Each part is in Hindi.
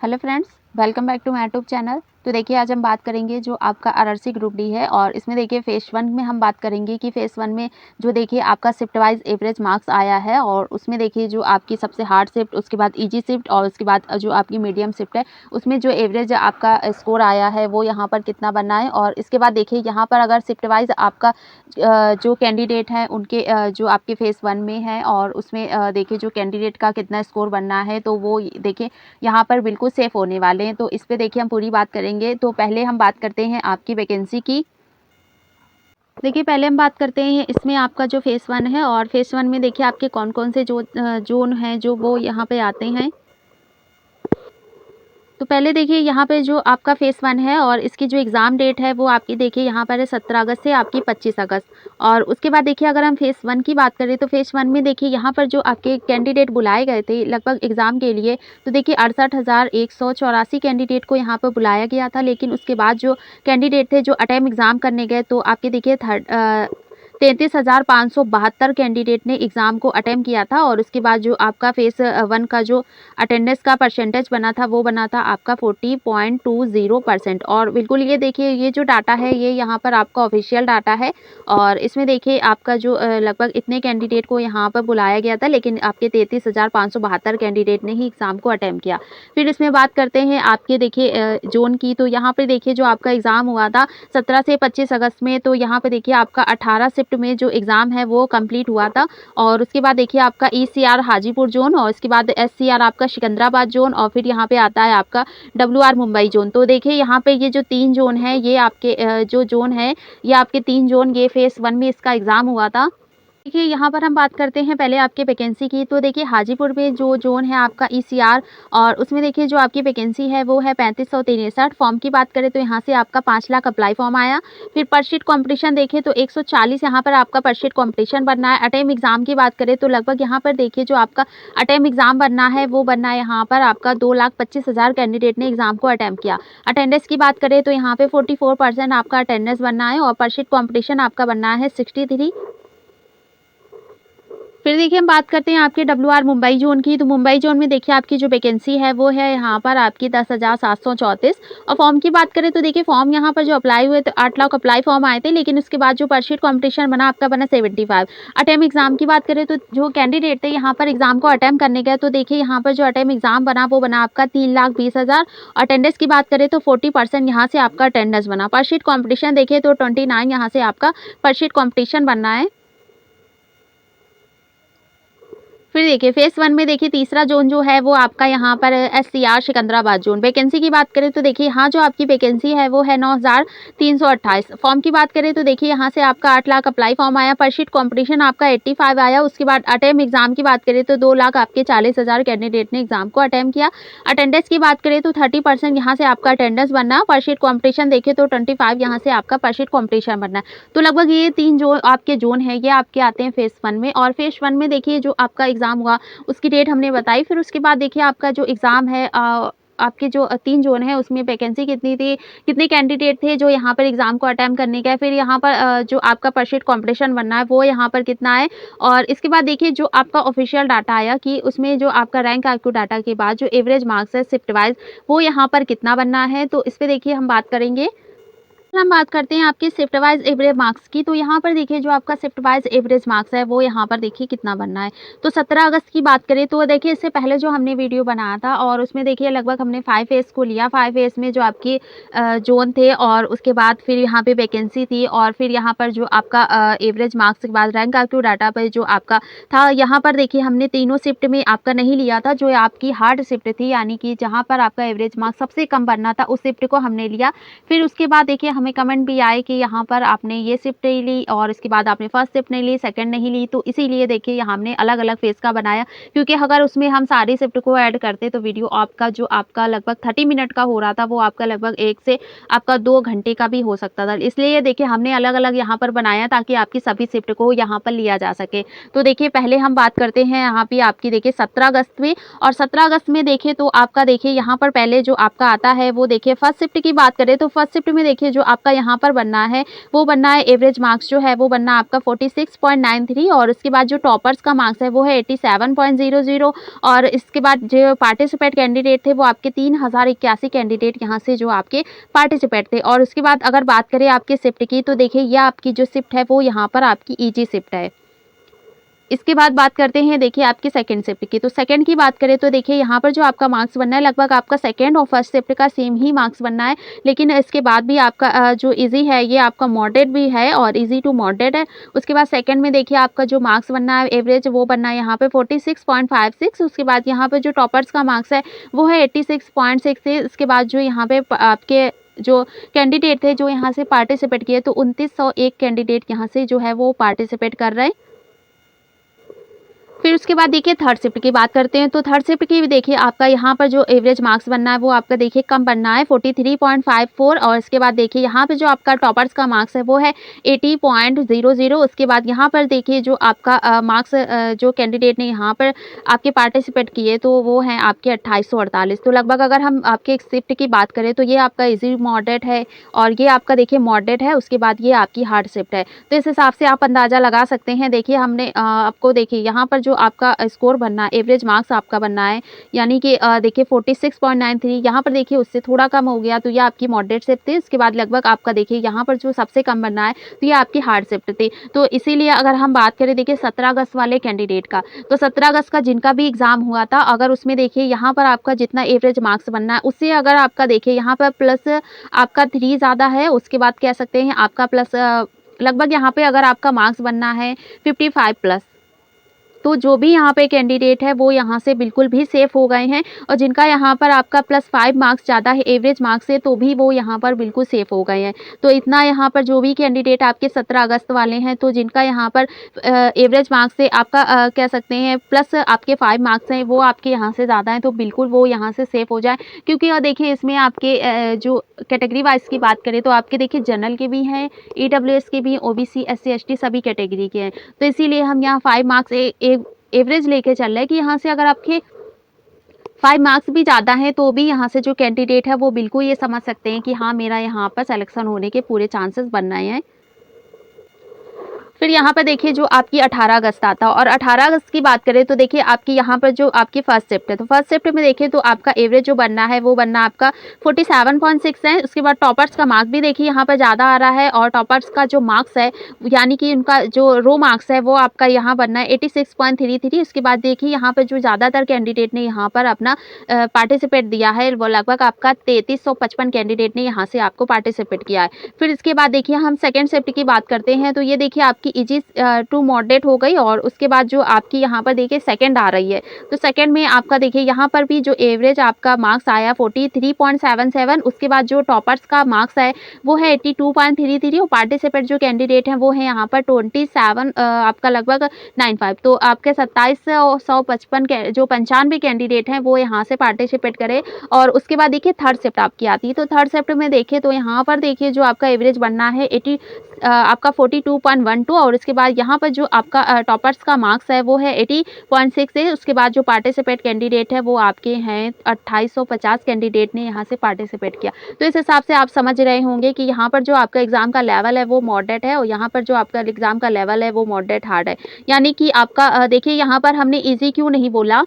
Hello friends, welcome back to my YouTube channel. तो देखिए आज हम बात करेंगे जो आपका आरआरसी ग्रुप डी है और इसमें देखिए फेज़ 1 में हम बात करेंगे कि फेज़ 1 में जो देखिए आपका शिफ्ट वाइज एवरेज मार्क्स आया है और उसमें देखिए जो आपकी सबसे हार्ड शिफ्ट, उसके बाद इजी शिफ्ट और उसके बाद जो आपकी मीडियम शिफ्ट है उसमें जो एवरेज आपका स्कोर आया है वो यहाँ पर कितना बना है। और इसके बाद देखिए यहाँ पर अगर शिफ्ट वाइज आपका जो कैंडिडेट हैं उनके जो आपके फेज़ 1 में है और उसमें देखिए जो कैंडिडेट का कितना स्कोर बनना है तो वो देखिए यहाँ पर बिल्कुल सेफ होने वाले हैं। तो इस पे देखिए हम पूरी बात करेंगे। तो पहले हम बात करते हैं आपकी वैकेंसी की। देखिए पहले हम बात करते हैं इसमें आपका जो फेज़ 1 है और फेज़ 1 में देखिए आपके कौन-कौन से जो ज़ोन हैं जो वो यहाँ पे आते हैं। तो पहले देखिए यहाँ पे जो आपका फेज़ 1 है और इसकी जो एग्ज़ाम डेट है वो आपकी देखिए यहाँ पर है 17 अगस्त से आपकी 25 अगस्त। और उसके बाद देखिए अगर हम फेज़ 1 की बात करें तो फेज़ 1 में देखिए यहाँ पर जो आपके कैंडिडेट बुलाए गए थे लगभग एग्ज़ाम के लिए, तो देखिए 68,184 कैंडिडेट को यहाँ पर बुलाया गया था। लेकिन उसके बाद जो कैंडिडेट थे जो अटेम्प्ट एग्ज़ाम करने गए तो आपके देखिए 33,572 कैंडिडेट ने एग्ज़ाम को अटेम्प्ट किया था। और उसके बाद जो आपका फेज़ 1 का जो अटेंडेंस का परसेंटेज बना था वो बना था आपका 40.20%। और बिल्कुल ये देखिए ये जो डाटा है ये यहाँ पर आपका ऑफिशियल डाटा है और इसमें देखिए आपका जो लगभग इतने कैंडिडेट को यहाँ पर बुलाया गया था लेकिन आपके 33,572 कैंडिडेट ने ही एग्ज़ाम को अटेम्प्ट किया। फिर इसमें बात करते हैं आपके देखिए जोन की। तो यहाँ पर देखिए जो आपका एग्ज़ाम हुआ था 17 से 25 अगस्त में, तो यहाँ पे देखिए आपका 18 शिफ्ट में जो एग्ज़ाम है वो कंप्लीट हुआ था। और उसके बाद देखिए आपका ईसीआर हाजीपुर जोन और उसके बाद एससीआर आपका सिकंदराबाद जोन और फिर यहाँ पे आता है आपका डब्ल्यूआर मुंबई जोन। तो देखिए यहाँ पे ये जो 3 जोन है ये आपके जो जोन है ये आपके 3 जोन ये फेज़ 1 में इसका एग्ज़ाम हुआ था। देखिए यहाँ पर हम बात करते हैं पहले आपके वैकेंसी की। तो देखिए हाजीपुर में जो जोन है आपका ईसीआर और उसमें देखिए जो आपकी वैकेंसी है वो है 3563। फॉर्म की बात करें तो यहाँ से आपका 5 लाख अप्लाई फॉर्म आया। फिर पर शीट कॉम्पिटिशन देखें तो 140 यहाँ पर आपका पर शीट कॉम्पिटिशन बनना है। अटेम्प्ट एग्जाम की बात करें तो लगभग यहाँ पर देखिए जो आपका अटेम्प्ट एग्जाम बनना है वो बनना है यहाँ पर आपका 2,25,000 कैंडिडेट ने एग्जाम को अटेम्प्ट किया। अटेंडेंस की बात करें तो यहाँ पे 44% आपका अटेंडेंस बनना है और पर शीट कॉम्पिटिशन आपका बनना है 63। फिर देखिए हम बात करते हैं आपके डब्ल्यूआर मुंबई जोन की। तो मुंबई जोन में देखिए आपकी जो वैकेंसी है वो है यहाँ पर आपकी 10,734। और फॉर्म की बात करें तो देखिए फॉर्म यहाँ पर जो अप्लाई हुए तो 8 लाख अप्लाई फॉर्म आए थे लेकिन उसके बाद जो पर शीट कॉम्पिटिशन बना आपका बना 75। अटेम्प्ट एग्जाम की बात करें तो जो कैंडिडेट थे यहाँ पर एग्जाम को अटेम्प्ट करने गए तो देखिए यहाँ पर जो अटेम्प्ट एग्जाम बना वो बना आपका 3,20,000। अटेंडेंस की बात करें तो 40% यहाँ से आपका अटेंडेंस बना। पर शीट कॉम्पिटिशन देखिए तो 29 यहाँ से आपका पर शीट कॉम्पिटिशन बनना है। फिर देखिए फेज़ 1 में देखिए तीसरा जोन जो है वो आपका यहाँ पर एससीआर सिकंदराबाद जोन। वैकेंसी की बात करें तो देखिए यहाँ जो आपकी वैकेंसी है वो है 9,328। फॉर्म की बात करें तो देखिए यहाँ से आपका 8 लाख अप्लाई फॉर्म आया। पर शीट कॉम्पिटिशन आपका 85 आया। उसके बाद अटेम्प्ट एग्जाम की बात करें तो 2 लाख आपके 40,000 कैंडिडेट ने एग्जाम को अटेम्प्ट किया। अटेंडेंस की बात करें तो 30% यहाँ से आपका अटेंडेंस बनना। पर शीट कॉम्पिटिशन देखें तो 25 यहाँ से आपका पर शीट कॉम्पिटिशन बनना है। तो लगभग ये 3 जो आपके जोन है ये आपके आते हैं फेज़ 1 में। और फेज़ 1 में देखिए जो आपका एग्जाम हुआ उसकी डेट हमने बताई। फिर उसके बाद देखिए आपका जो एग्जाम है आपके जो 3 जोन है उसमें वैकेंसी कितनी थी, कितने कैंडिडेट थे जो यहाँ पर एग्जाम को अटेम्प्ट करने गए, फिर यहाँ पर जो आपका पर शीट कॉम्पिटिशन बनना है वो यहाँ पर कितना है। और इसके बाद देखिए जो आपका ऑफिशियल डाटा आया कि उसमें जो आपका रैंक आईक्यू डाटा के बाद जो एवरेज मार्क्स है शिफ्ट वाइज वो यहाँ पर कितना बनना है। तो इस पे देखिए हम बात करेंगे। हम बात करते हैं आपके शिफ्ट वाइज एवरेज मार्क्स की। तो यहाँ पर देखिए जो आपका शिफ्ट वाइज एवरेज मार्क्स है वो यहाँ पर देखिए कितना बनना है। तो 17 अगस्त की बात करें तो देखिए इससे पहले जो हमने वीडियो बनाया था और उसमें देखिए लगभग हमने 5 फेज़ को लिया। 5 फेज़ में जो आपकी जोन थे और उसके बाद फिर यहाँ पे वैकेंसी थी और फिर यहाँ पर जो आपका एवरेज मार्क्स के बाद रैंक आईक्यू डाटा पर जो आपका था यहाँ पर देखिए हमने तीनों शिफ्ट में आपका नहीं लिया था। जो आपकी हार्ड शिफ्ट थी यानी कि जहाँ पर आपका एवरेज मार्क्स सबसे कम बनना था उस शिफ्ट को हमने लिया। फिर उसके बाद देखिए हमें कमेंट भी आए कि यहाँ पर आपने ये शिफ्ट नहीं ली और इसके बाद आपने फर्स्ट शिफ्ट नहीं ली, सेकंड नहीं ली। तो इसीलिए देखिए हमने अलग अलग फेज़ का बनाया क्योंकि अगर उसमें हम सारी शिफ्ट को ऐड करते तो वीडियो आपका जो आपका लगभग 30 मिनट का हो रहा था वो आपका लगभग 1 से आपका 2 घंटे का भी हो सकता था। इसलिए देखिए हमने अलग अलग यहाँ पर बनाया ताकि आपकी सभी शिफ्ट को यहाँ पर लिया जा सके। तो देखिए पहले हम बात करते हैं यहाँ पे आपकी देखिए 17 अगस्त में। और 17 अगस्त में देखिए तो आपका देखिए यहाँ पर पहले जो आपका आता है वो देखिए फर्स्ट शिफ्ट की बात करें तो फर्स्ट शिफ्ट में देखिए जो आपका यहाँ पर बनना है वो बनना है एवरेज मार्क्स जो है वो बनना आपका 46.93 और उसके बाद जो टॉपर्स का मार्क्स है वो है 87.00 और इसके बाद जो पार्टिसिपेट कैंडिडेट थे वो आपके 3081 कैंडिडेट यहाँ से जो आपके पार्टिसिपेट थे। और उसके बाद अगर बात करें आपके शिफ्ट की तो देखिए ये आपकी जो शिफ्ट है वो यहाँ पर आपकी ईजी शिफ्ट है। इसके बाद बात करते हैं देखिए आपकी सेकंड शिफ्ट की। तो सेकंड की बात करें तो देखिए यहाँ पर जो आपका मार्क्स बनना है लगभग आपका सेकंड और फर्स्ट शिफ्ट का सेम ही मार्क्स बनना है, लेकिन इसके बाद भी आपका जो इजी है ये आपका मॉडरेट भी है और इजी टू मॉडरेट है। उसके बाद सेकंड में देखिए आपका जो मार्क्स बनना है एवरेज वो बनना है यहाँ पे 46.56। उसके बाद यहाँ पे जो टॉपर्स का मार्क्स है वो है 86.6। उसके बाद जो यहाँ पे आपके जो कैंडिडेट थे जो यहाँ से पार्टिसिपेट किए तो 2901 कैंडिडेट यहाँ से जो है वो पार्टिसिपेट कर रहे हैं। फिर उसके बाद देखिए थर्ड शिफ्ट की बात करते हैं। तो थर्ड शिफ्ट की भी देखिए आपका यहाँ पर जो एवरेज मार्क्स बनना है वो आपका देखिए कम बनना है 43.54 और इसके बाद देखिए यहाँ पे जो आपका टॉपर्स का मार्क्स है वो है 80.00। उसके बाद यहाँ पर देखिए जो आपका मार्क्स जो कैंडिडेट ने यहाँ पर आपके पार्टिसिपेट किए तो वो हैं आपके 2848। तो लगभग अगर हम आपके शिफ्ट की बात करें तो ये आपका इजी मॉडरेट है और ये आपका देखिए मॉडरेट है। उसके बाद ये आपकी हार्ड शिफ्ट है। तो इस हिसाब से आप अंदाज़ा लगा सकते हैं। देखिए हमने आपको देखिए यहाँ पर जो आपका स्कोर बनना है एवरेज मार्क्स आपका बनना है यानी कि देखिए 46.93 यहाँ पर देखिए उससे थोड़ा कम हो गया तो ये आपकी मॉडरेट शिफ्ट थी। इसके बाद लगभग आपका देखिए यहाँ पर जो सबसे कम बनना है तो ये आपकी हार्ड शिफ्ट थी। तो इसीलिए अगर हम बात करें देखिए 17 अगस्त वाले कैंडिडेट का, तो 17 अगस्त का जिनका भी एग्जाम हुआ था अगर उसमें देखिए यहाँ पर आपका जितना एवरेज मार्क्स बनना है उससे अगर आपका देखिए यहाँ पर प्लस आपका 3 ज़्यादा है, उसके बाद कह सकते हैं आपका प्लस लगभग यहाँ पे अगर आपका मार्क्स बनना है 55 प्लस, तो जो भी यहाँ पे कैंडिडेट है वो यहाँ से बिल्कुल भी सेफ हो गए हैं। और जिनका यहाँ पर आपका +5 मार्क्स ज़्यादा है एवरेज मार्क्स से तो भी वो यहाँ पर बिल्कुल सेफ हो गए हैं। तो इतना यहाँ पर जो भी कैंडिडेट आपके 17 अगस्त वाले हैं तो जिनका यहाँ पर एवरेज मार्क्स से आपका कह सकते हैं प्लस आपके 5 मार्क्स हैं वो आपके यहाँ से ज़्यादा हैं तो बिल्कुल वो यहाँ से सेफ हो जाए। क्योंकि देखिए इसमें आपके जो कैटेगरी वाइज की बात करें तो आपके देखिए जनरल के भी हैं, EWS के भी, OBC SC ST सभी कैटेगरी के हैं। तो इसीलिए हम यहाँ 5 मार्क्स एवरेज लेके चल रहे हैं कि यहाँ से अगर आपके 5 मार्क्स भी ज़्यादा हैं तो भी यहाँ से जो कैंडिडेट है वो बिल्कुल ये समझ सकते हैं कि हाँ मेरा यहाँ पर सिलेक्शन होने के पूरे चांसेस बन रहे हैं। फिर यहाँ पर देखिए जो आपकी 18 अगस्त आता है और 18 अगस्त की बात करें तो देखिए आपकी यहाँ पर जो आपकी फर्स्ट शिफ्ट है तो फर्स्ट शिफ्ट में देखिए तो आपका एवरेज जो बनना है वो बनना आपका 47.6 है। उसके बाद टॉपर्स का मार्क्स भी देखिए यहाँ पर ज़्यादा आ रहा है और टॉपर्स का जो मार्क्स है यानी कि उनका जो रो मार्क्स है वो आपका यहाँ बनना है 86.33। उसके बाद देखिए यहाँ पर जो ज़्यादातर कैंडिडेट ने यहाँ पर अपना पार्टिसिपेट दिया है वो लगभग आपका 3355 कैंडिडेट ने यहाँ से आपको पार्टिसिपेट किया है। फिर इसके बाद देखिए हम सेकेंड शिफ्ट की बात करते हैं तो ये देखिए आपकी इजी टू मॉडरेट हो गई और उसके बाद जो आपकी यहाँ पर देखिए सेकंड आ रही है तो सेकंड में आपका देखिए यहाँ पर भी जो एवरेज आपका मार्क्स आया 43.77। उसके बाद जो टॉपर्स का मार्क्स है वो है 82.33 और पार्टिसिपेट जो कैंडिडेट हैं वो है यहाँ पर 27 आपका लगभग 95। तो आपके 2755 जो 95 कैंडिडेट हैं वो यहाँ से पार्टिसिपेट करें। और उसके बाद देखिए थर्ड शिफ्ट आपकी आती है तो थर्ड शिफ्ट में देखिए तो यहाँ पर देखिए जो आपका एवरेज बनना है आपका 42.12 और उसके बाद यहाँ पर जो आपका टॉपर्स का मार्क्स है वो है 80.6 है। उसके बाद जो पार्टिसिपेट कैंडिडेट है वो आपके हैं 2850 कैंडिडेट ने यहाँ से पार्टिसिपेट किया। तो इस हिसाब से आप समझ रहे होंगे कि यहाँ पर जो आपका एग्जाम का लेवल है वो मॉडरेट है और यहाँ पर जो आपका एग्जाम का लेवल है वो मॉडरेट हार्ड है। यानी कि आपका देखिए यहाँ पर हमने ईजी क्यों नहीं बोला,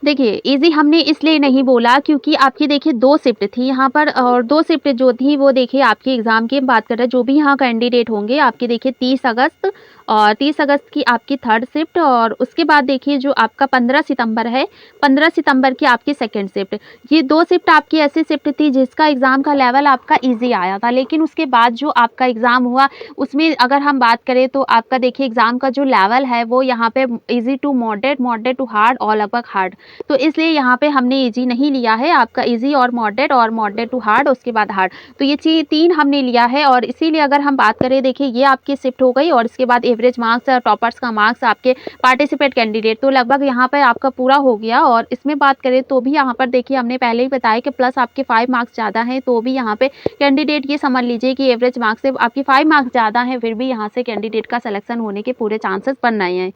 देखिए इजी हमने इसलिए नहीं बोला क्योंकि आपकी देखिए 2 शिफ्ट थी यहाँ पर और 2 शिफ्ट जो थी वो देखिए आपके एग्ज़ाम की बात कर रहे हैं जो भी यहाँ कैंडिडेट होंगे आपके देखिए 30 अगस्त और 30 अगस्त की आपकी थर्ड शिफ्ट और उसके बाद देखिए जो आपका 15 सितंबर है 15 सितंबर की आपकी सेकंड शिफ्ट। ये 2 शिफ्ट आपकी ऐसी शिफ्ट थी जिसका एग्ज़ाम का लेवल आपका इजी आया था, लेकिन उसके बाद जो आपका एग्ज़ाम हुआ उसमें अगर हम बात करें तो आपका देखिए एग्ज़ाम का जो लेवल है वो यहाँ पे easy to moderate, moderate to hard और लगभग हार्ड। तो इसलिए यहाँ पे हमने इजी नहीं लिया है, आपका इजी और मॉडरेट टू हार्ड उसके बाद हार्ड। तो ये चीज़ 3 हमने लिया है और इसीलिए अगर हम बात करें देखिए ये आपकी शिफ्ट हो गई और इसके बाद एवरेज मार्क्स और टॉपर्स का मार्क्स आपके पार्टिसिपेट कैंडिडेट तो लगभग यहाँ पर आपका पूरा हो गया। और इसमें बात करें तो भी यहाँ पर देखिए हमने पहले ही बताया कि प्लस आपके 5 मार्क्स ज़्यादा हैं तो भी यहाँ पे कैंडिडेट ये समझ लीजिए कि एवरेज मार्क्स से आपकी 5 मार्क्स ज़्यादा हैं फिर भी यहाँ से कैंडिडेट का सिलेक्शन होने के पूरे चांसेस बन रहे हैं।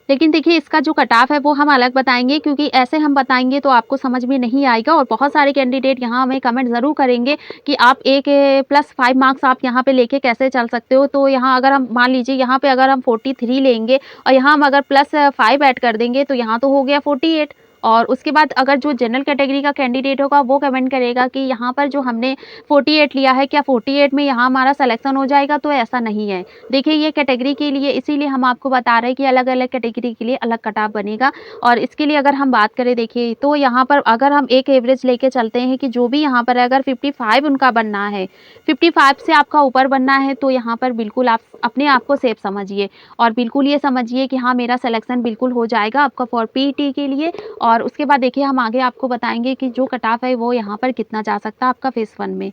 लेकिन देखिए इसका जो कट ऑफ है वो हम अलग बताएँगे, क्योंकि ऐसे हम बताएँगे तो आपको समझ में नहीं आएगा और बहुत सारे कैंडिडेट यहाँ हमें कमेंट ज़रूर करेंगे कि आप एक प्लस 5 मार्क्स आप यहाँ पे लेके कैसे चल सकते हो। तो यहाँ अगर हम मान लीजिए यहाँ पे अगर हम 43 लेंगे और यहाँ हम अगर प्लस 5 ऐड कर देंगे तो यहाँ तो हो गया 48। और उसके बाद अगर जो जनरल कैटेगरी का कैंडिडेट होगा वो कमेंट करेगा कि यहाँ पर जो हमने 48 लिया है, क्या 48 में यहाँ हमारा सिलेक्शन हो जाएगा? तो ऐसा नहीं है। देखिए ये कैटेगरी के लिए इसीलिए हम आपको बता रहे हैं कि अलग-अलग कैटेगरी के लिए अलग कट ऑफ बनेगा। और इसके लिए अगर हम बात करें, देखिए तो यहाँ पर अगर हम एक एवरेज लेके चलते हैं कि जो भी यहाँ पर अगर 55 उनका बनना है, 55 से आपका ऊपर बनना है, तो यहाँ पर बिल्कुल आप अपने आप को सेफ समझिए और बिल्कुल ये समझिए कि हाँ, मेरा सिलेक्शन बिल्कुल हो जाएगा आपका फॉर पीईटी के लिए। और उसके बाद देखिए हम आगे आपको बताएँगे कि जो कट ऑफ है वो यहाँ पर कितना जा सकता है आपका फेज़ 1 में।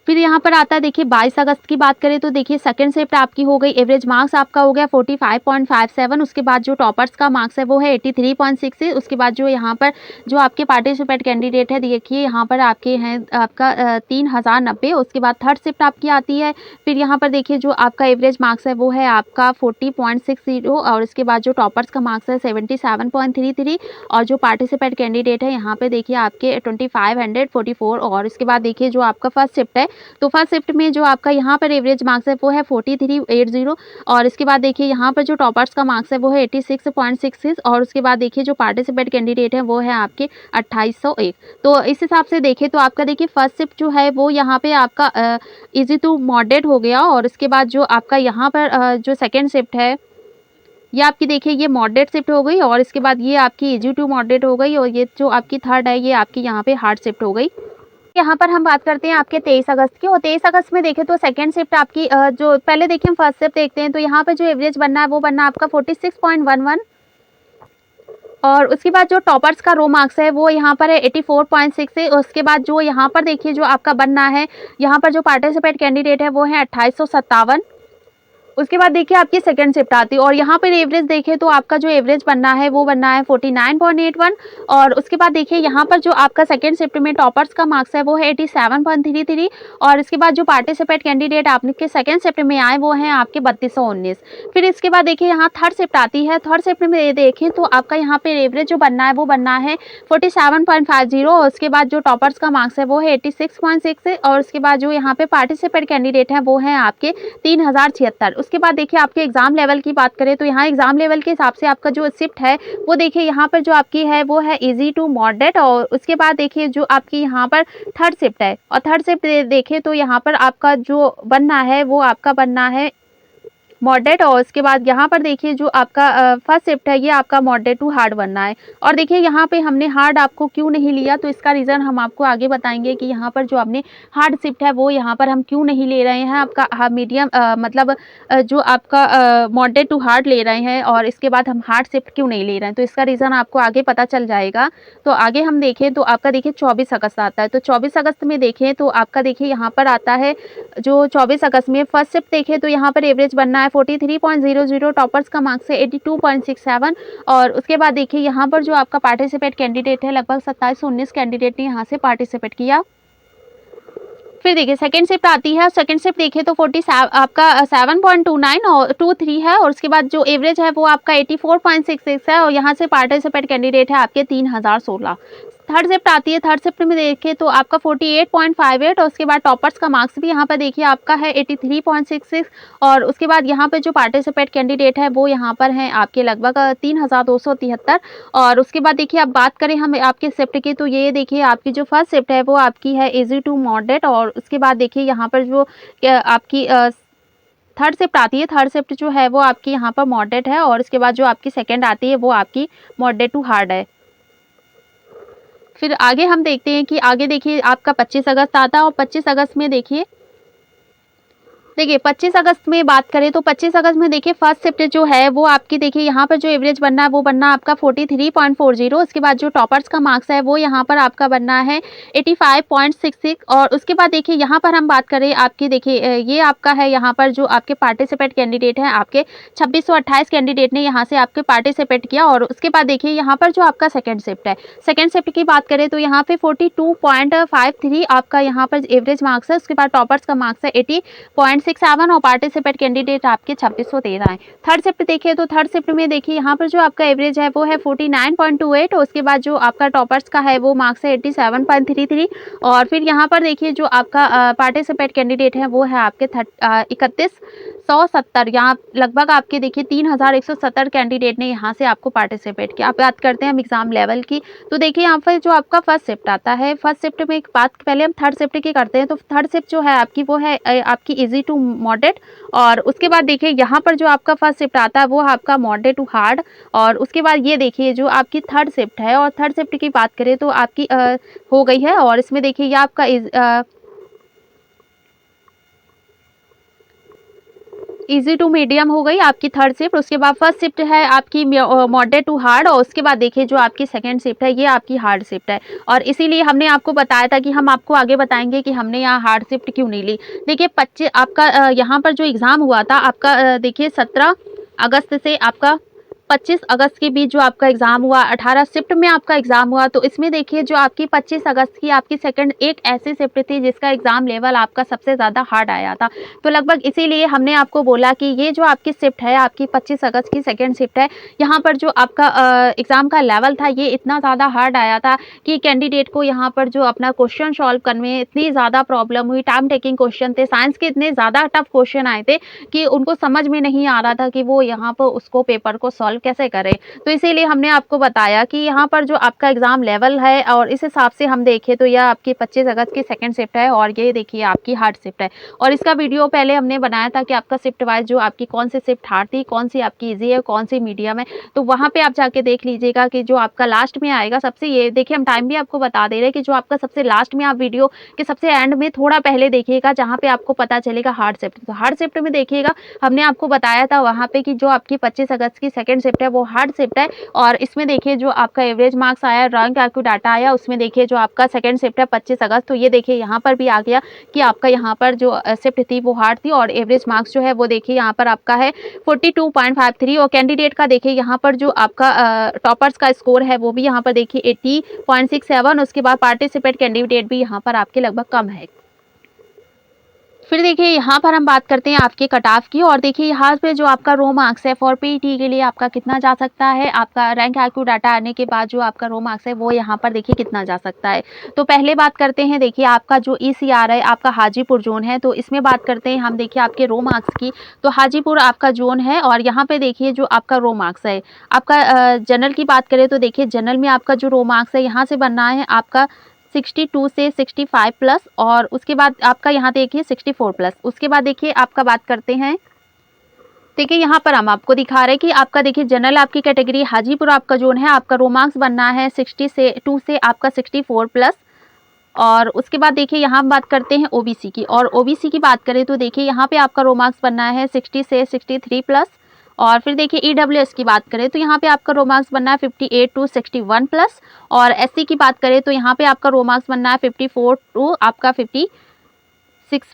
फिर यहाँ पर आता है देखिए 22 अगस्त की बात करें तो देखिए सेकंड शिफ्ट आपकी हो गई, एवरेज मार्क्स आपका हो गया 45.57। उसके बाद जो टॉपर्स का मार्क्स है वो है 83.6। उसके बाद जो यहाँ पर जो आपके पार्टिसिपेंट कैंडिडेट है, देखिए यहाँ पर आपके हैं आपका 3090। उसके बाद थर्ड शिफ्ट आपकी आती है। फिर यहाँ पर देखिए जो आपका एवरेज मार्क्स है वो है आपका 40.60 और उसके बाद जो टॉपर्स का मार्क्स है 77.33 और जो पार्टिसिपेंट कैंडिडेट है यहाँ पे देखिए आपके 2544। और इसके बाद देखिए जो आपका फर्स्ट शिफ्ट है, तो फर्स्ट शिफ्ट में जो आपका यहाँ पर एवरेज मार्क्स है वो है 4380। और इसके बाद देखिए यहाँ पर जो टॉपर्स का मार्क्स है वो है 86.66 और उसके बाद देखिए जो पार्टिसिपेंट कैंडिडेट है वो है आपके 2801। तो इस हिसाब से देखें तो आपका देखिए फर्स्ट शिफ्ट जो है वो यहाँ पे आपका इजी टू मॉडरेट हो गया। और उसके बाद जो आपका यहाँ पर जो सेकेंड शिफ्ट है ये आपकी देखिए ये मॉडरेट शिफ्ट हो गई और इसके बाद ये आपकी इजी टू मॉडरेट हो गई और ये जो आपकी थर्ड है ये आपकी यहाँ पे हार्ड शिफ्ट हो गई। यहाँ पर हम बात करते हैं आपके 23 अगस्त की। और 23 अगस्त में देखें तो सेकंड शिफ्ट आपकी जो पहले देखिए हम फर्स्ट शिफ्ट देखते हैं तो यहाँ पे जो एवरेज बनना है वो बनना आपका 46.11। और उसके बाद जो टॉपर्स का रो मार्क्स है वो यहाँ पर है 84.6 है। उसके बाद जो यहाँ पर देखिए जो आपका बनना है, यहाँ पर जो पार्टिसिपेंट कैंडिडेट है वो है 2857। उसके बाद देखिए आपकी सेकंड शिफ्ट आती है और यहाँ पर एवरेज देखें तो आपका जो एवरेज बनना है वो बनना है 49.81। और उसके बाद देखिए यहाँ पर जो आपका सेकंड शिफ्ट में टॉपर्स का मार्क्स है वो है 87.33 और इसके बाद जो पार्टिसिपेंट कैंडिडेट आपके सेकंड शिफ्ट में आए वो हैं आपके 3219। फिर इसके बाद देखिए यहाँ थर्ड शिफ्ट आती है। थर्ड शिफ्ट में देखें तो आपका यहाँ पे एवरेज जो बनना है वो बनना है 47.50 और उसके बाद जो टॉपर्स का मार्क्स है वो है 86.6 और उसके बाद जो यहाँ पे पार्टिसिपेंट कैंडिडेट हैं वो हैं आपके 3076। उसके बाद देखिए आपके एग्जाम लेवल की बात करें तो यहाँ एग्जाम लेवल के हिसाब से आपका जो शिफ्ट है वो देखिए यहाँ पर जो आपकी है वो है इजी टू मॉडरेट। और उसके बाद देखिए जो आपकी यहाँ पर थर्ड शिफ्ट है और थर्ड शिफ्ट देखें तो यहाँ पर आपका जो बनना है वो आपका बनना है मॉडरेट। और उसके बाद यहाँ पर देखिए जो आपका फर्स्ट शिफ्ट है ये आपका मॉडरेट टू हार्ड बनना है। और देखिए यहाँ पे हमने हार्ड आपको क्यों नहीं लिया तो इसका रीज़न हम आपको आगे बताएंगे कि यहाँ पर जो हमने हार्ड शिफ्ट है वो यहाँ पर हम क्यों नहीं ले रहे हैं आपका मीडियम मतलब जो आपका मॉडरेट टू हार्ड ले रहे हैं और इसके बाद हम हार्ड शिफ्ट क्यों नहीं ले रहे हैं तो इसका रीज़न आपको आगे पता चल जाएगा। तो आगे हम देखें तो आपका देखिए 24 अगस्त आता है। तो 24 अगस्त में देखें तो आपका देखिए यहाँ पर आता है जो 24 अगस्त में फर्स्ट शिफ्ट देखें तो यहाँ पर एवरेज बनना है 43.00, टॉपर्स का मार्क्स है 82.67 और उसके बाद देखिए यहाँ पर जो आपका पार्टिसिपेट कैंडिडेट है लगभग 2719 कैंडिडेट ने यहाँ से पार्टिसिपेट किया। फिर देखिए सेकंड शिफ्ट आती है। सेकंड शिफ्ट देखिए तो 47 आपका 7.29 और 23 है और उसके बाद जो एवरेज है वो आपका 84.66 है और यहाँ से पार्टिसिपेट कैंडिडेट है आपके 3016। थर्ड शिफ्ट आती है। थर्ड शिफ्ट में देखिए तो आपका 48.58 और उसके बाद टॉपर्स का मार्क्स भी यहाँ पर देखिए आपका है 83.66 और उसके बाद यहाँ पे जो पार्टिसिपेट कैंडिडेट है वो यहाँ पर हैं आपके लगभग 3273। और उसके बाद देखिए अब बात करें हम आपके शिफ्ट की तो ये देखिए आपकी जो फर्स्ट शिफ्ट है वो आपकी है इजी टू मॉडरेट और उसके बाद देखिए यहाँ पर जो आपकी थर्ड शिफ्ट आती है। थर्ड शिफ्ट जो है वो आपकी यहाँ पर मॉडरेट है और उसके बाद जो आपकी सेकेंड आती है वो आपकी मॉडरेट टू हार्ड है। फिर आगे हम देखते हैं कि आगे देखिए आपका 25 अगस्त आता है और 25 अगस्त में देखिए 25 अगस्त में बात करें तो 25 अगस्त में देखिए फर्स्ट शिफ्ट जो है वो आपकी देखिए यहाँ पर जो एवरेज बनना है वो बनना आपका 43.40। उसके बाद जो टॉपर्स का मार्क्स है वो यहाँ पर आपका बनना है 85.66 और उसके बाद देखिए यहाँ पर हम बात करें आपकी देखिए ये आपका है यहाँ पर जो आपके पार्टिसिपेट कैंडिडेट हैं आपके 2628 कैंडिडेट ने यहाँ से आपके पार्टिसिपेट किया। और उसके बाद देखिए यहाँ पर जो आपका सेकेंड शिफ्ट है, सेकेंड शिफ्ट की बात करें तो यहाँ पे 42.53 आपका यहाँ पर एवरेज मार्क्स है। उसके बाद टॉपर्स का मार्क्स है 80.6 5667 और पार्टिसिपेट कैंडिडेट आपके 2613 है। थर्ड शिफ्ट देखिए तो थर्ड शिफ्ट में देखिए यहाँ पर जो आपका एवरेज है वो है 49.28 और उसके बाद जो आपका टॉपर्स का है वो मार्क्स है 87.33 और फिर यहाँ पर देखिए जो आपका पार्टिसिपेट कैंडिडेट है वो है आपके 3170। यहाँ लगभग आपके देखिए 3170 कैंडिडेट ने यहाँ से आपको पार्टिसिपेट किया। आप बात करते हैं हम एग्जाम लेवल की, तो देखिए यहाँ पर जो आपका फर्स्ट शिफ्ट आता है, फर्स्ट शिफ्ट में एक बात पहले हम थर्ड शिफ्ट की करते हैं। तो थर्ड शिफ्ट जो है आपकी वो है आपकी इजी टू मॉडरेट और उसके बाद देखिए यहाँ पर जो आपका फर्स्ट शिफ्ट आता है वो आपका मॉडरेट टू हार्ड और उसके बाद ये देखिए जो आपकी थर्ड शिफ्ट है और थर्ड शिफ्ट की बात करें तो आपकी हो गई है और इसमें देखिए ये आपका इजी टू मीडियम हो गई आपकी थर्ड शिफ्ट। उसके बाद फर्स्ट शिफ्ट है आपकी मॉडरेट टू हार्ड और उसके बाद देखिए जो आपकी सेकंड शिफ्ट है ये आपकी हार्ड शिफ्ट है और इसीलिए हमने आपको बताया था कि हम आपको आगे बताएंगे कि हमने यहाँ हार्ड शिफ्ट क्यों नहीं ली। देखिए 25 आपका यहाँ पर जो एग्ज़ाम हुआ था आपका देखिए 17 अगस्त से आपका 25 अगस्त के बीच जो आपका एग्ज़ाम हुआ, 18 शिफ्ट में आपका एग्ज़ाम हुआ। तो इसमें देखिए जो आपकी 25 अगस्त की आपकी सेकंड एक ऐसी शिफ्ट थी जिसका एग्ज़ाम लेवल आपका सबसे ज़्यादा हार्ड आया था। तो लगभग इसीलिए हमने आपको बोला कि ये जो आपकी शिफ्ट है आपकी 25 अगस्त की सेकंड शिफ्ट है, यहाँ पर जो आपका एग्ज़ाम का लेवल था ये इतना ज़्यादा हार्ड आया था कि कैंडिडेट को यहाँ पर जो अपना क्वेश्चन सॉल्व करने में इतनी ज़्यादा प्रॉब्लम हुई। टाइम टेकिंग क्वेश्चन थे, साइंस के इतने ज़्यादा टफ क्वेश्चन आए थे कि उनको समझ में नहीं आ रहा था कि वो यहाँ पर उसको पेपर को सॉल्व कैसे करें। तो इसीलिए हमने आपको बताया कि यहाँ पर जो आपका एग्ज़ाम लेवल है और इस हिसाब से हम देखें तो यह आपकी 25 अगस्त की सेकंड शिफ्ट है और ये देखिए आपकी हार्ड शिफ्ट है और इसका वीडियो पहले हमने बनाया था कि आपका शिफ्ट वाइज जो आपकी कौन सी शिफ्ट हार्ड थी, कौन सी आपकी ईजी है, कौन सी मीडियम है। तो वहाँ पे आप जाके देख लीजिएगा कि जो आपका लास्ट में आएगा सबसे, ये देखिए हम टाइम भी आपको बता दे रहे हैं कि जो आपका सबसे लास्ट में आप वीडियो के सबसे एंड में थोड़ा पहले देखिएगा जहाँ पे आपको पता चलेगा हार्ड शिफ्ट। तो हार्ड शिफ्ट में देखिएगा हमने आपको बताया था वहाँ पे कि जो आपकी 25 अगस्त की सेकंड शिफ्ट है वो हार्ड शिफ्ट है और इसमें देखिए जो आपका एवरेज मार्क्स आया, रैंक आरक्यू डाटा आया, उसमें देखिए जो आपका सेकंड शिफ्ट है 25 अगस्त। तो ये देखिए यहाँ पर भी आ गया कि आपका यहाँ पर जो शिफ्ट थी वो हार्ड थी और एवरेज मार्क्स जो है वो देखिए यहाँ पर आपका है 42.53 और कैंडिडेट का देखिए यहाँ पर जो आपका टॉपर्स का स्कोर है वो भी यहाँ पर देखिए 80.67। उसके बाद पार्टिसिपेट कैंडिडेट भी यहाँ पर आपके लगभग कम है। फिर देखिए यहाँ पर हम बात करते हैं आपके कट ऑफ की और देखिए यहाँ पे जो आपका रो मार्क्स है फॉर पीईटी के लिए आपका कितना जा सकता है, आपका रैंक आरक्यू डाटा आने के बाद जो आपका रो मार्क्स है वो यहाँ पर देखिए कितना जा सकता है। तो पहले बात करते हैं देखिए आपका जो ईसीआर है आपका हाजीपुर जोन है, तो इसमें बात करते हैं हम देखिए आपके रो मार्क्स की। तो हाजीपुर आपका जोन है और यहाँ पे देखिए जो आपका रो मार्क्स है आपका जनरल की बात करें तो देखिए जनरल में आपका जो रो मार्क्स है यहाँ से बनना है आपका 62 से 65 प्लस और उसके बाद आपका यहाँ देखिए 64 प्लस। उसके बाद देखिए आपका बात करते हैं, देखिए यहाँ पर हम आपको दिखा रहे हैं कि आपका देखिए जनरल आपकी कैटेगरी हाजीपुर आपका जोन है, आपका रो मार्क्स बनना है 62 से आपका 64 प्लस। और उसके बाद देखिए यहाँ हम बात करते हैं ओबीसी की और ओबीसी की बात करें तो देखिए यहाँ पे आपका रो मार्क्स बनना है 60 से 63 प्लस। और फिर देखिए ईडब्ल्यूएस की बात करें तो यहाँ पे आपका रो मार्क्स बनना है 58 टू 61 प्लस और एससी की बात करें तो यहाँ पे आपका रो मार्क्स बनना है 54 टू आपका 56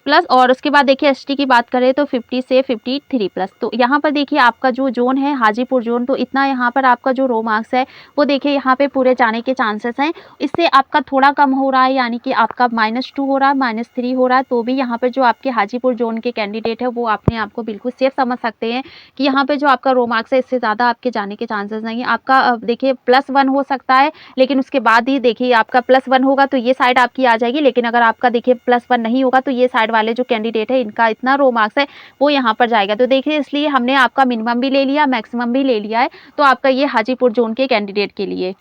प्लस और उसके बाद देखिए एसटी की बात करें तो 50 से 53 प्लस। तो यहाँ पर देखिए आपका जो जोन है हाजीपुर जोन, तो इतना यहाँ पर आपका जो रो मार्क्स है वो देखिए यहाँ पे पूरे जाने के चांसेस हैं। इससे आपका थोड़ा कम हो रहा है यानी कि आपका -2 हो रहा है, -3 हो रहा है, तो भी यहाँ पर जो आपके हाजीपुर जोन के कैंडिडेट है वो अपने आप को बिल्कुल सेफ समझ सकते हैं कि यहाँ पे जो आपका रो मार्क्स है इससे ज़्यादा आपके जाने के चांसेस नहीं है। आपका देखिए +1 हो सकता है लेकिन उसके बाद ही देखिए आपका +1 होगा तो ये साइड आपकी आ जाएगी, लेकिन अगर आपका देखिए +1 नहीं होगा तो ये साइड वाले जो कैंडिडेट है इनका इतना रो मार्क्स है वो यहाँ पर जाएगा। तो देखिए इसलिए हमने आपका मिनिमम भी ले लिया, मैक्सिमम भी ले लिया है, तो आपका ये हाजीपुर जोन के कैंडिडेट के लिए।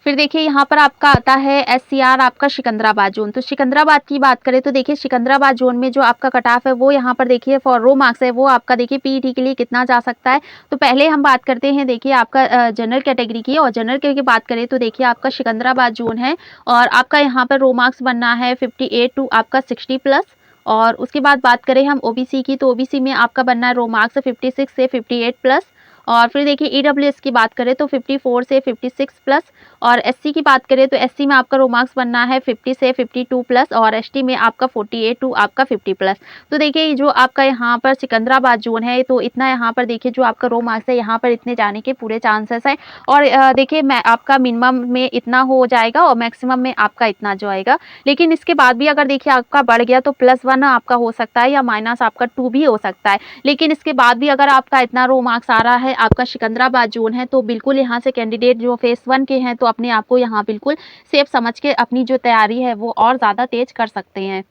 फिर देखिए यहाँ पर आपका आता है एससीआर आपका सिकंदराबाद जोन। तो सिकंदराबाद की बात करें तो देखिए सिकंदराबाद जोन में जो आपका कट ऑफ है वो यहाँ पर देखिए फॉर रो मार्क्स है वो आपका देखिए पीईटी के लिए कितना जा सकता है। तो पहले हम बात करते हैं देखिए आपका जनरल कैटेगरी की और जनरल की बात करें तो देखिए आपका सिकंदराबाद जोन है और आपका यहाँ पर रो मार्क्स बनना है 58 टू आपका 60 प्लस। और उसके बाद बात करें हम ओबीसी की तो ओबीसी में आपका बनना है रो मार्क्स 56 से 58 प्लस और फिर देखिए ईडब्ल्यूएस की बात करें तो 54 से 56 प्लस, और एससी की बात करें तो एससी में आपका रो मार्क्स बनना है 50 से 52 प्लस, और एसटी में आपका 48 टू आपका 50 प्लस। तो देखिए जो आपका यहाँ पर सिकंदराबाद जोन है, तो इतना यहाँ पर देखिए जो आपका रो मार्क्स है यहाँ पर इतने जाने के पूरे चांसेस हैं। और देखिए मैं आपका मिनिमम में इतना हो जाएगा और मैक्सिमम में आपका इतना जो आएगा। लेकिन इसके बाद भी अगर देखिए आपका बढ़ गया तो +1 आपका हो सकता है या माइनस आपका 2 भी हो सकता है। लेकिन इसके बाद भी अगर आपका इतना रो मार्क्स आ रहा है, आपका सिकंदराबाद जोन है, तो बिल्कुल यहाँ से कैंडिडेट जो फेज़ 1 के हैं तो अपने आप को यहाँ बिल्कुल सेफ समझ के अपनी जो तैयारी है वो और ज़्यादा तेज़ कर सकते हैं।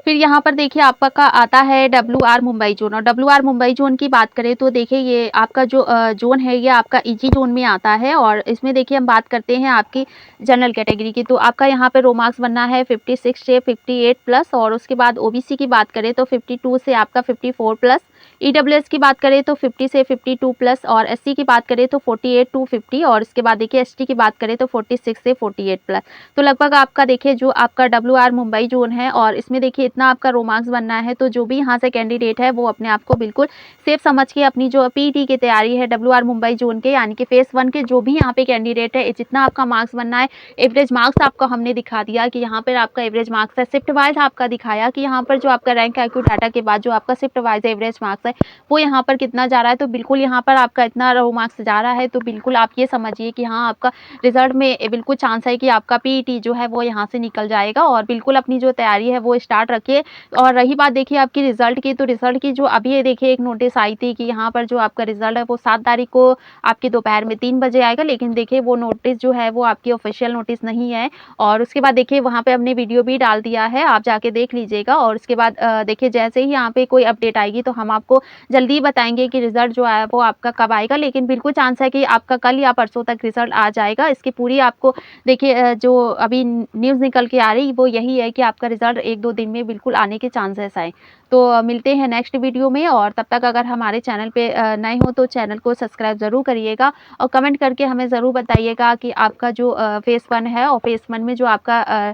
फिर यहाँ पर देखिए आपका आता है WR मुंबई जोन, और WR मुंबई जोन की बात करें तो देखिए ये आपका जो जोन है ये आपका ईजी जोन में आता है, और इसमें देखिए हम बात करते हैं आपकी जनरल कैटेगरी की। तो आपका यहाँ पे रो मार्क्स बनना है 56 से 58 प्लस, और उसके बाद ओबीसी की बात करें तो 52 से आपका 54 प्लस, ईडब्ल्यूएस की बात करें तो 50 से 52 प्लस, और एससी की बात करें तो 48 टू 50, और इसके बाद देखिए एसटी की बात करें तो 46 से 48 प्लस। तो लगभग आपका देखिए जो आपका WR मुंबई जोन है, और इसमें देखिए इतना आपका रो मार्क्स बनना है, तो जो भी यहाँ से कैंडिडेट है वो अपने आप को बिल्कुल सेफ समझ के अपनी जो पीईटी की तैयारी है WR मुंबई जोन के यानी कि फेज़ 1 के जो भी यहाँ पे कैंडिडेट है, जितना आपका मार्क्स बनना है, एवरेज मार्क्स आपको हमने दिखा दिया कि यहाँ पर आपका एवरेज मार्क्स है। शिफ्ट वाइज आपका दिखाया कि यहाँ पर जो आपका रैंक IQ डाटा के बाद जो आपका शिफ्ट वाइज एवरेज मार्क्स है वो यहाँ पर कितना जा रहा है। तो बिल्कुल यहाँ पर आपका इतना रो मार्क्स जा रहा है, तो बिल्कुल आप ये समझिए कि हाँ आपका रिजल्ट में बिल्कुल चांस है कि आपका पीईटी जो है वो यहाँ से निकल जाएगा, और बिल्कुल अपनी जो तैयारी है वो स्टार्ट रखिए। और रही बात देखिए आपकी रिजल्ट की, तो रिजल्ट की जो अभी ये देखिए एक नोटिस आई थी कि यहाँ पर जो आपका रिजल्ट है वो 7 तारीख को आपके दोपहर में 3 बजे आएगा, लेकिन देखिए वो नोटिस जो है वो आपकी ऑफिशियल नोटिस नहीं है। और उसके बाद देखिए वहाँ पे हमने वीडियो भी डाल दिया है, आप जाके देख लीजिएगा। और उसके बाद देखिए जैसे ही यहाँ पे कोई अपडेट आएगी तो हम आपको जल्दी बताएँगे कि रिज़ल्ट जो आया वो आपका कब आएगा, लेकिन बिल्कुल चांस है कि आपका कल या परसों तक रिज़ल्ट आ जाएगा। इसकी पूरी आपको देखिए जो अभी न्यूज़ निकल के आ रही वो यही है कि आपका रिज़ल्ट 1-2 दिन में बिल्कुल आने के चांसेस हैं। तो मिलते हैं नेक्स्ट वीडियो में, और तब तक अगर हमारे चैनल पे नए हो तो चैनल को सब्सक्राइब ज़रूर करिएगा, और कमेंट करके हमें ज़रूर बताइएगा कि आपका जो फेज़ 1 है और फेज़ 1 में जो आपका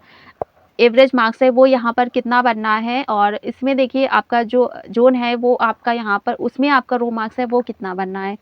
एवरेज मार्क्स है वो यहाँ पर कितना बनना है, और इसमें देखिए आपका जो ज़ोन है वो आपका यहाँ पर उसमें आपका रो मार्क्स है वो कितना बनना है।